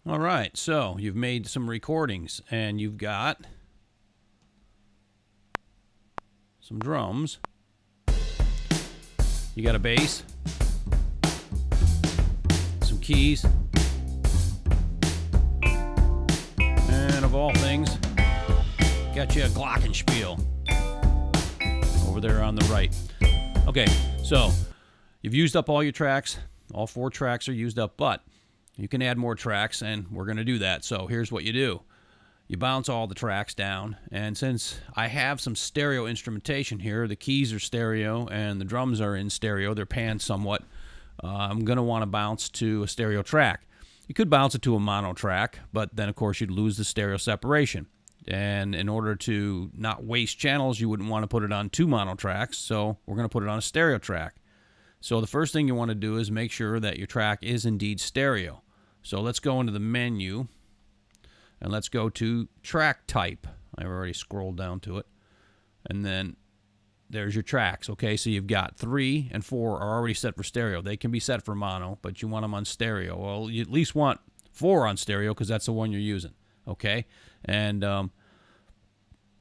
All right, so you've made some recordings and you've got some drums. You got a bass, some keys, and of all things, got you a glockenspiel over there on the right. Okay, so you've used up all your tracks. All 4 tracks are used up, but you can add more tracks, and we're going to do that. So here's what you do. You bounce all the tracks down, and since I have some stereo instrumentation here, the keys are stereo and the drums are in stereo, they're panned somewhat, I'm going to want to bounce to a stereo track. You could bounce it to a mono track, but then of course you'd lose the stereo separation. And in order to not waste channels, you wouldn't want to put it on 2 mono tracks, so we're going to put it on a stereo track. So the first thing you want to do is make sure that your track is indeed stereo. So let's go into the menu, and let's go to track type. I've already scrolled down to it. And then there's your tracks. Okay, so you've got 3 and 4 are already set for stereo. They can be set for mono, but you want them on stereo. Well, you at least want 4 on stereo because that's the one you're using. Okay, and I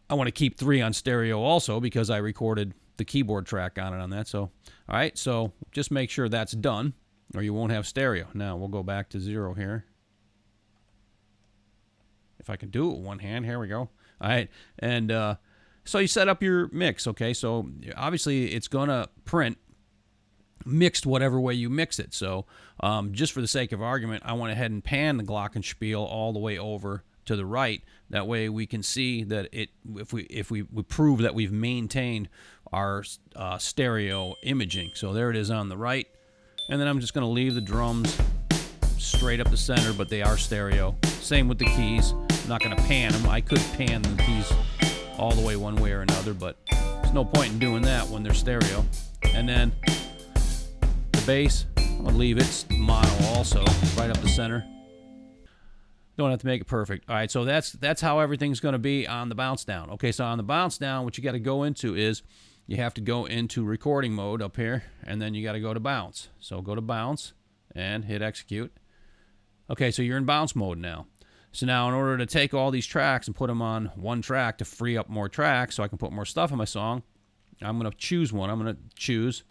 want to keep 3 on stereo also because I recorded the keyboard track on it on that. So, all right, so just make sure that's done or you won't have stereo. Now we'll go back to 0 here. If I can do it with one hand, here we go. All right, and so you set up your mix, okay? So obviously it's gonna print mixed whatever way you mix it. So just for the sake of argument, I went ahead and panned the glockenspiel all the way over to the right. That way we can see that if we prove that we've maintained our stereo imaging. So there it is on the right. And then I'm just going to leave the drums straight up the center, but they are stereo. Same with the keys. I'm not going to pan them. I could pan the keys all the way one way or another, but there's no point in doing that when they're stereo. And then the bass, I'm going to leave it mono also, right up the center. Don't have to make it perfect. All right, so that's how everything's going to be on the bounce down. Okay, so on the bounce down, what you got to go into is you have to go into recording mode up here, and then you got to go to bounce. So go to bounce and hit execute. Okay, so you're in bounce mode now. So now in order to take all these tracks and put them on one track to free up more tracks so I can put more stuff in my song, I'm going to choose one. I'm going to choose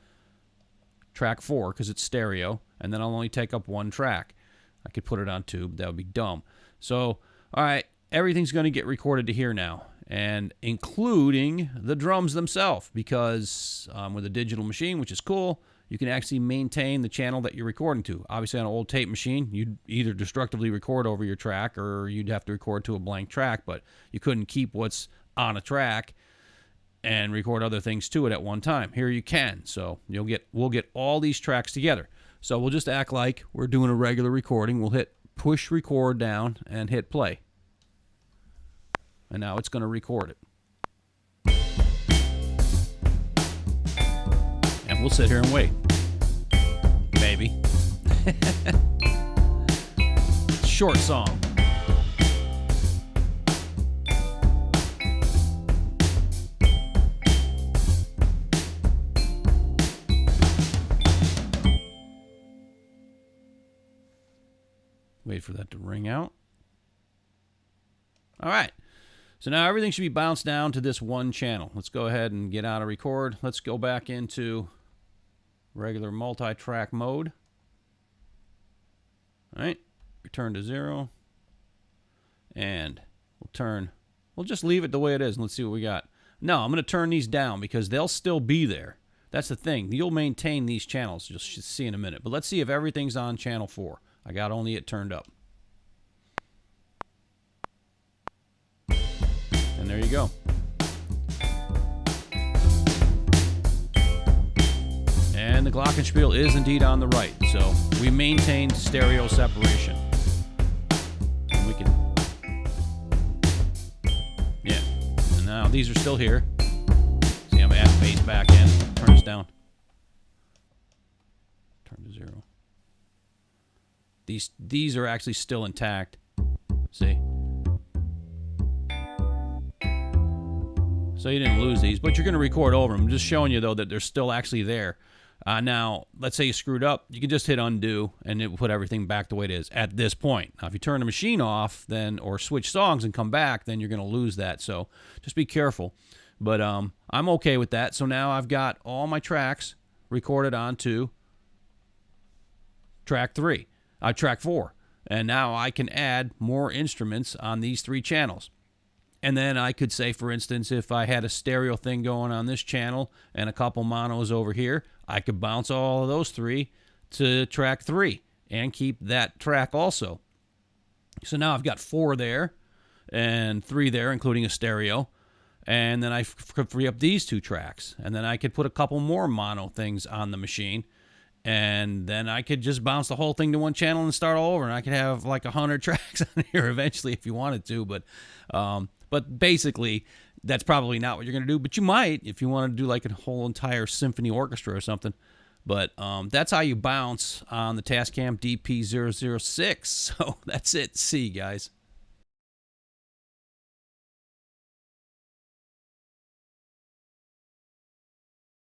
track 4 because it's stereo, and then I'll only take up 1 track. I could put it on 2, but that would be dumb. So, all right, everything's going to get recorded to here now, and including the drums themselves, because with a digital machine, which is cool, you can actually maintain the channel that you're recording to. Obviously, on an old tape machine, you'd either destructively record over your track or you'd have to record to a blank track, but you couldn't keep what's on a track and record other things to it at one time. Here you can, so we'll get all these tracks together. So we'll just act like we're doing a regular recording. We'll hit push record down and hit play. And now it's going to record it. And we'll sit here and wait. Maybe. Short song. Wait for that to ring out. All right. So now everything should be bounced down to this one channel. Let's go ahead and get out of record. Let's go back into regular multi-track mode. All right. Return to 0. And we'll just leave it the way it is and let's see what we got. No, I'm going to turn these down because they'll still be there. That's the thing. You'll maintain these channels. You'll see in a minute. But let's see if everything's on channel 4. I got only it turned up. And there you go. And the glockenspiel is indeed on the right. So we maintained stereo separation. And we can... Yeah. And now these are still here. See, I'm adding bass back in. Turn this down. Turn to 0. These are actually still intact. See? So you didn't lose these, but you're going to record over them. I'm just showing you, though, that they're still actually there. Now, let's say you screwed up. You can just hit undo, and it will put everything back the way it is at this point. Now, if you turn the machine off then or switch songs and come back, then you're going to lose that. So just be careful. But I'm okay with that. So now I've got all my tracks recorded onto track 4. And now I can add more instruments on these 3 channels. And then I could say, for instance, if I had a stereo thing going on this channel and a couple monos over here, I could bounce all of those 3 to track 3 and keep that track also. So now I've got 4 there and 3 there, including a stereo. And then I could free up these 2 tracks. And then I could put a couple more mono things on the machine. And then I could just bounce the whole thing to one channel and start all over. And I could have like 100 tracks on here eventually if you wanted to. But basically, that's probably not what you're going to do. But you might if you want to do like a whole entire symphony orchestra or something. But that's how you bounce on the Tascam DP-006. So that's it. See you guys.